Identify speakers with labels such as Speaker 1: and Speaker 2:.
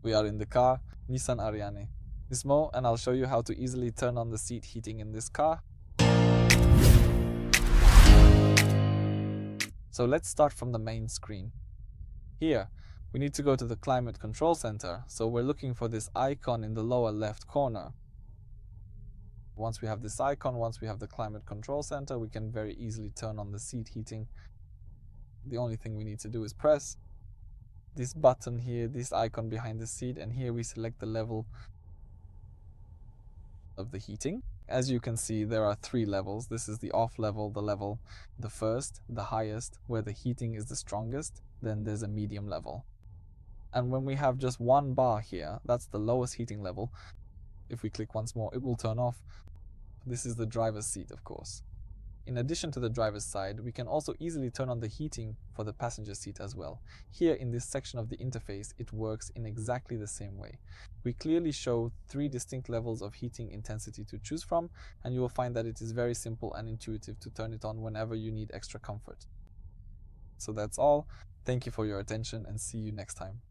Speaker 1: We are in the car, Nissan Ariya Nismo, and I'll show you how to easily turn on the seat heating in this car. So let's start from the main screen. Here, we need to go to the climate control center, so we're looking for this icon in the lower left corner. Once we have this icon, once we have the climate control center, we can very easily turn on the seat heating. The only thing we need to do is press this button here, this icon behind the seat, and here we select the level of the heating. As you can see, there are 3 levels. This is the off level, the first, the highest, where the heating is the strongest. Then there's a medium level. And when we have just one bar here, that's the lowest heating level. If we click once more, it will turn off. This is the driver's seat, of course. In addition to the driver's side, we can also easily turn on the heating for the passenger seat as well. Here in this section of the interface, it works in exactly the same way. We clearly show 3 distinct levels of heating intensity to choose from, and you will find that it is very simple and intuitive to turn it on whenever you need extra comfort. So that's all. Thank you for your attention and see you next time.